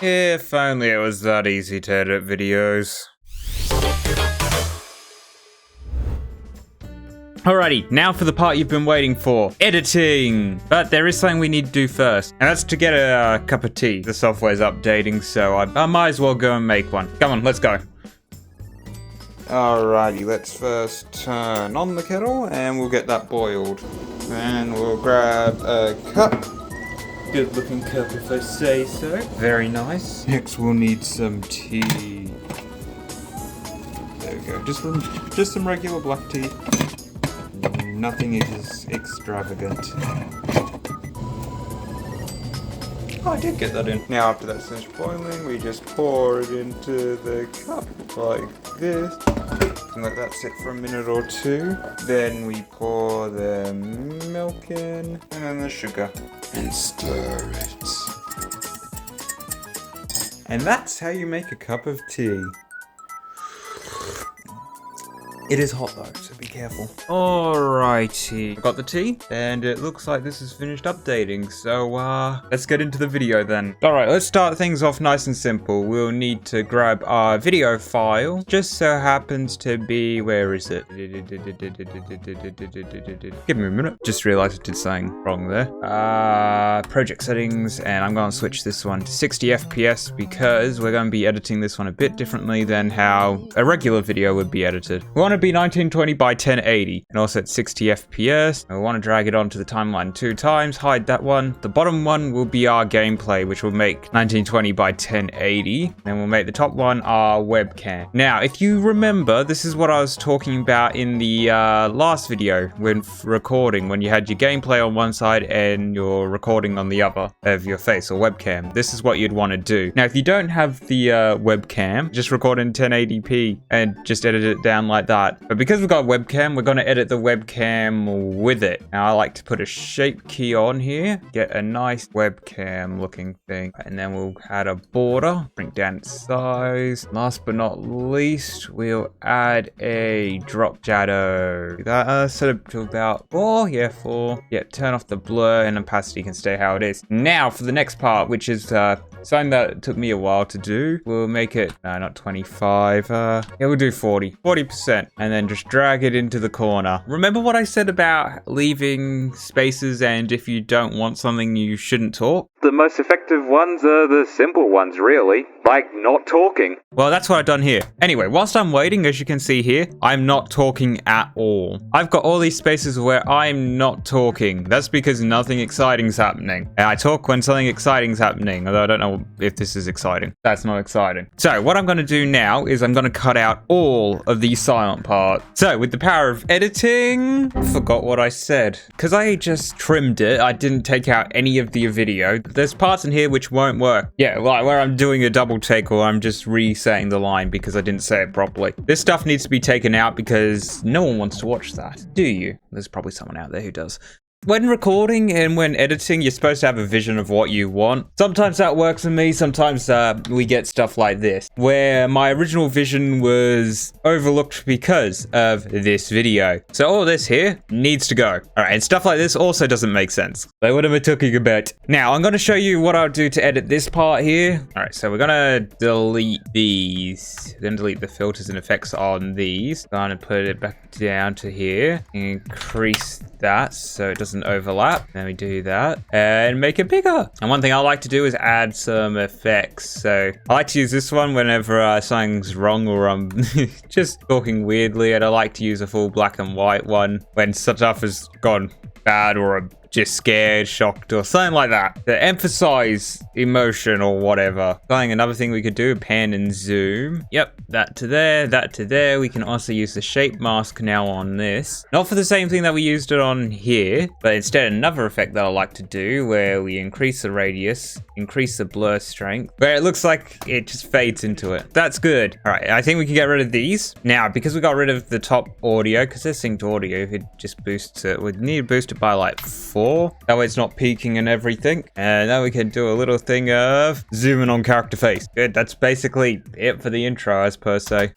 If only it was that easy to edit videos. Alrighty, now for the part you've been waiting for, editing! But there is something we need to do first, and that's to get a cup of tea. The software's updating, so I might as well go and make one. Come on, let's go. Alrighty, let's first turn on the kettle, and we'll get that boiled. And we'll grab a cup. Good looking cup if I say so. Very nice. Next we'll need some tea. There we go, just some regular black tea. Nothing is extravagant. Oh, I did get that in. Now after that's finished boiling, we just pour it into the cup like this. And let that sit for a minute or two. Then we pour the milk in, and then the sugar. And stir it. And that's how you make a cup of tea. It is hot though, so be careful. Alrighty, got the tea, and it looks like this is finished updating, so let's get into the video then. Alright, let's start things off nice and simple. We'll need to grab our video file. Just so happens to be, where is it? Give me a minute. Just realized I did something wrong there. Project settings, and I'm going to switch this one to 60 FPS because we're going to be editing this one a bit differently than how a regular video would be edited. We want to be 1920 by 1080 and also at 60 FPS. I want to drag it onto the timeline 2 times, hide that one. The bottom one will be our gameplay, which will make 1920 by 1080. Then we'll make the top one our webcam. Now, if you remember, this is what I was talking about in the last video when recording, when you had your gameplay on one side and your recording on the other of your face or webcam. This is what you'd want to do. Now, if you don't have the webcam, just record in 1080p and just edit it down like that. But because we've got a webcam, we're going to edit the webcam with it. Now, I like to put a shape key on here, get a nice webcam looking thing, and then we'll add a border, bring down its size. Last but not least, we'll add a drop shadow. That set it to about 4. Yeah, 4. Yeah, turn off the blur and opacity can stay how it is. Now for the next part, which is something that took me a while to do. We'll make it, not 25. Yeah, we'll do 40%, and then just drag it into the corner. Remember what I said about leaving spaces, and if you don't want something, you shouldn't talk? The most effective ones are the simple ones, really. Like not talking. Well, that's what I've done here. Anyway, whilst I'm waiting, as you can see here, I'm not talking at all. I've got all these spaces where I'm not talking. That's because nothing exciting's happening. And I talk when something exciting's happening, although I don't know if this is exciting. That's not exciting. So what I'm going to do now is I'm going to cut out all of these silent parts. So with the power of editing, I forgot what I said. Because I just trimmed it, I didn't take out any of the video. There's parts in here which won't work. Yeah, like where I'm doing a double take or I'm just re-saying the line because I didn't say it properly. This stuff needs to be taken out because no one wants to watch that, do you? There's probably someone out there who does. When recording and when editing, you're supposed to have a vision of what you want. Sometimes that works for me, sometimes we get stuff like this, where my original vision was overlooked because of this video. So all this here needs to go. Alright, and stuff like this also doesn't make sense. Like what am I talking about? Now, I'm going to show you what I'll do to edit this part here. Alright, so we're going to delete these. Then delete the filters and effects on these. I'm going to put it back down to here. Increase that so it doesn't overlap. Then we do that and make it bigger. And one thing I like to do is add some effects. So I like to use this one whenever something's wrong or I'm just talking weirdly, and I like to use a full black and white one when stuff has gone bad or I'm just scared, shocked, or something like that. To emphasize emotion or whatever. Another thing we could do, pan and zoom. Yep, that to there, that to there. We can also use the shape mask now on this. Not for the same thing that we used it on here, but instead another effect that I like to do where we increase the radius, increase the blur strength, where it looks like it just fades into it. That's good. All right, I think we can get rid of these. Now, because we got rid of the top audio, because there's synced audio, it just boosts it. We need to boost it by like 4. That way it's not peaking and everything. And now we can do a little thing of zooming on character face. Good, that's basically it for the intro as per se.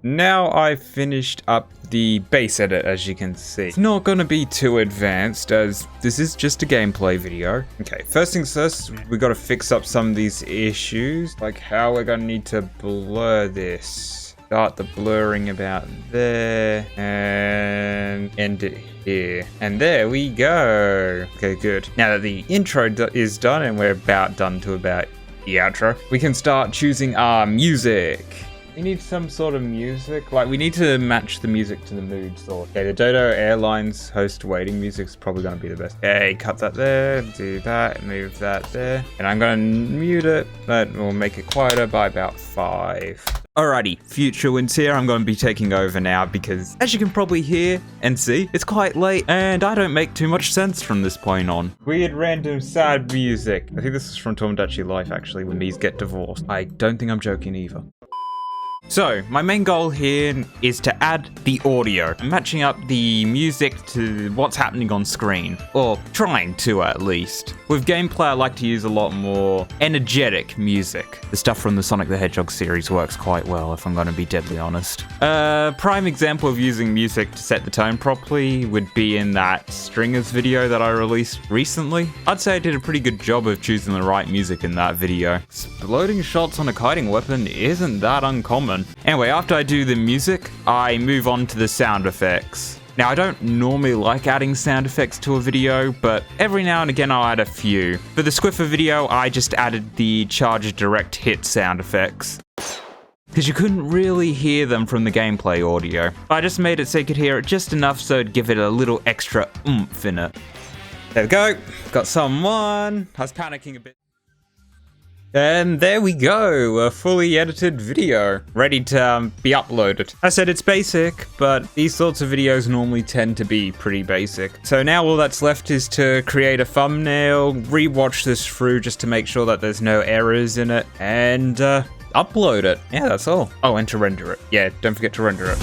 Now I've finished up the base edit, as you can see. It's not going to be too advanced, as this is just a gameplay video. Okay, first things first, we got to fix up some of these issues, like how we're going to need to blur this. Start the blurring about there, and end it here. And there we go. Okay, good. Now that the intro is done, and we're about done to about the outro, we can start choosing our music. We need some sort of music, like we need to match the music to the mood sort. Okay, the Dodo Airlines host waiting music is probably going to be the best. Okay, cut that there, do that, move that there. And I'm going to mute it, but we'll make it quieter by about 5. Alrighty, Future Wind's here. I'm going to be taking over now because, as you can probably hear and see, it's quite late and I don't make too much sense from this point on. Weird random sad music. I think this is from Tomodachi Life actually, when these get divorced. I don't think I'm joking either. So, my main goal here is to add the audio, matching up the music to what's happening on screen, or trying to at least. With gameplay, I like to use a lot more energetic music. The stuff from the Sonic the Hedgehog series works quite well, if I'm going to be deadly honest. Prime example of using music to set the tone properly would be in that Stringers video that I released recently. I'd say I did a pretty good job of choosing the right music in that video. Exploding shots on a kiting weapon isn't that uncommon. Anyway, after I do the music, I move on to the sound effects. Now, I don't normally like adding sound effects to a video, but every now and again I'll add a few. For the Squiffer video, I just added the Charger Direct Hit sound effects, because you couldn't really hear them from the gameplay audio. I just made it so you could hear it just enough so it'd give it a little extra oomph in it. There we go, got someone. I was panicking a bit. And there we go, a fully edited video, ready to be uploaded. I said it's basic, but these sorts of videos normally tend to be pretty basic. So now all that's left is to create a thumbnail, rewatch this through just to make sure that there's no errors in it, and upload it. Yeah, that's all. Oh, and to render it. Yeah, don't forget to render it.